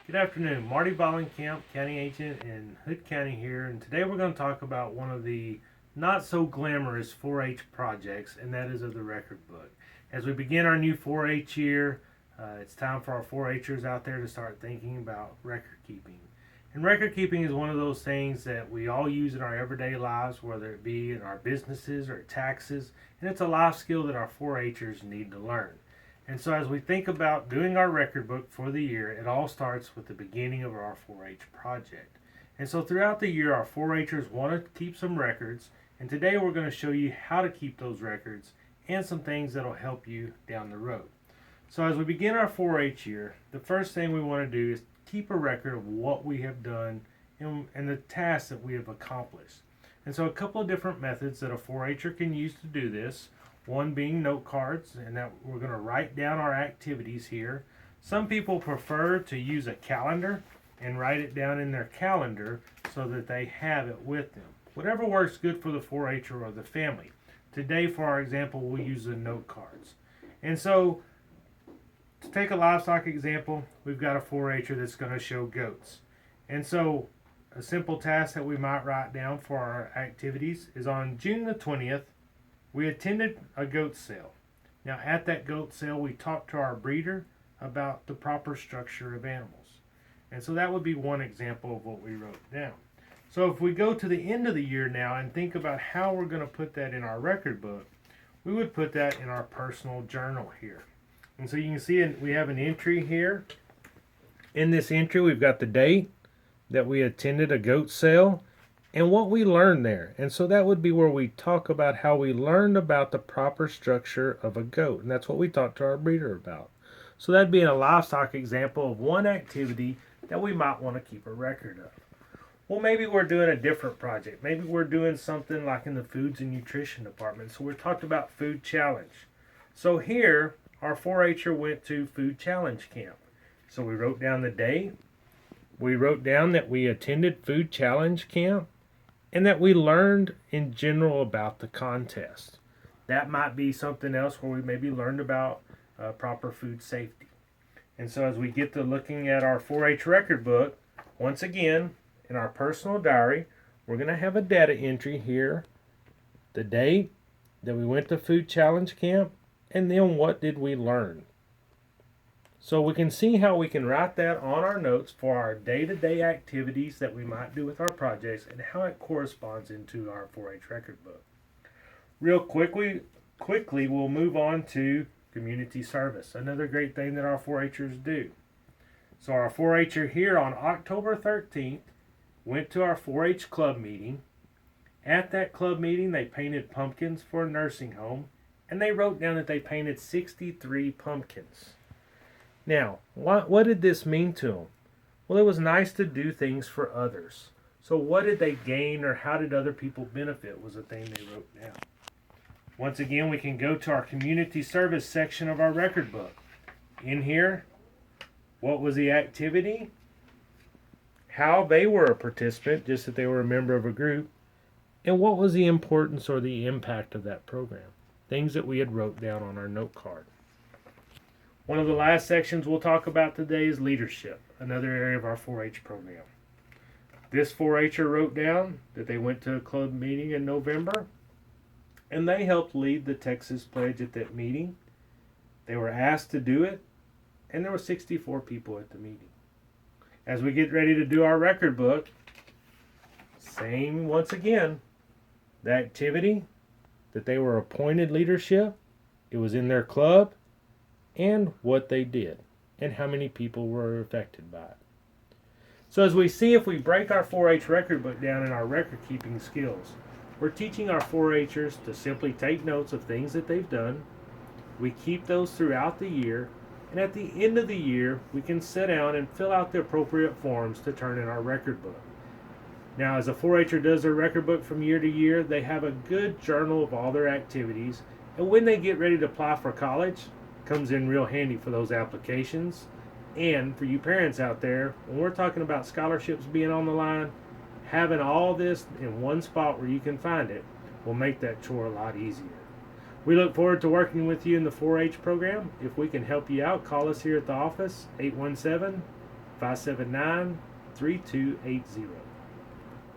Good afternoon, Marty Ballenkamp, County Agent in Hood County here, and today we're going to talk about one of the not so glamorous 4-H projects, and that is of the record book. As we begin our new 4-H year, it's time for our 4-Hers out there to start thinking about record keeping. And record keeping is one of those things that we all use in our everyday lives, whether it be in our businesses or taxes, and it's a life skill that our 4-Hers need to learn. And so, as we think about doing our record book for the year, it all starts with the beginning of our 4-H project. And so, throughout the year, our 4-Hers want to keep some records, and today we're going to show you how to keep those records and some things that will help you down the road. So, as we begin our 4-H year, the first thing we want to do is keep a record of what we have done and the tasks that we have accomplished. And so, a couple of different methods that a 4-Her can use to do this. One being note cards, and that we're going to write down our activities here. Some people prefer to use a calendar and write it down in their calendar so that they have it with them. Whatever works good for the 4-Her or the family. Today, for our example, we'll use the note cards. And so, to take a livestock example, we've got a 4-Her that's going to show goats. And so, a simple task that we might write down for our activities is on June the 20th, we attended a goat sale. Now, at that goat sale, we talked to our breeder about the proper structure of animals. And so that would be one example of what we wrote down. So if we go to the end of the year now and think about how we're going to put that in our record book, we would put that in our personal journal here. And so you can see we have an entry here. In this entry, we've got the date that we attended a goat sale and what we learned there. And so that would be where we talk about how we learned about the proper structure of a goat. And that's what we talked to our breeder about. So that'd be a livestock example of one activity that we might want to keep a record of. Well, maybe we're doing a different project. Maybe we're doing something like in the foods and nutrition department. So we talked about food challenge. So here, our 4-Her went to food challenge camp. So we wrote down the date. We wrote down that we attended food challenge camp, and that we learned in general about the contest. That might be something else where we maybe learned about proper food safety. And so as we get to looking at our 4-H record book, once again, in our personal diary, we're going to have a data entry here, the date that we went to food challenge camp, and then what did we learn. So we can see how we can write that on our notes for our day-to-day activities that we might do with our projects and how it corresponds into our 4-H record book. Real quickly, we'll move on to community service, another great thing that our 4-Hers do. So our 4-Her here on October 13th went to our 4-H club meeting. At that club meeting, they painted pumpkins for a nursing home, and they wrote down that they painted 63 pumpkins. Now, what did this mean to them? Well, it was nice to do things for others. So what did they gain, or how did other people benefit was the thing they wrote down. Once again, we can go to our community service section of our record book. In here, what was the activity? How they were a participant, just that they were a member of a group. And what was the importance or the impact of that program? Things that we had wrote down on our note card. One of the last sections we'll talk about today is leadership, another area of our 4-H program. This 4-Her wrote down that they went to a club meeting in November, and they helped lead the Texas Pledge at that meeting. They were asked to do it, and there were 64 people at the meeting. As we get ready to do our record book, same once again, the activity that they were appointed leadership, it was in their club, and what they did, and how many people were affected by it. So as we see, if we break our 4-H record book down in our record keeping skills, we're teaching our 4-Hers to simply take notes of things that they've done. We keep those throughout the year, and at the end of the year, we can sit down and fill out the appropriate forms to turn in our record book. Now, as a 4-Her does their record book from year to year, they have a good journal of all their activities, and when they get ready to apply for college, comes in real handy for those applications. And for you parents out there, when we're talking about scholarships being on the line, having all this in one spot where you can find it will make that chore a lot easier. We look forward to working with you in the 4-H program. If we can help you out, call us here at the office, 817 579 3280.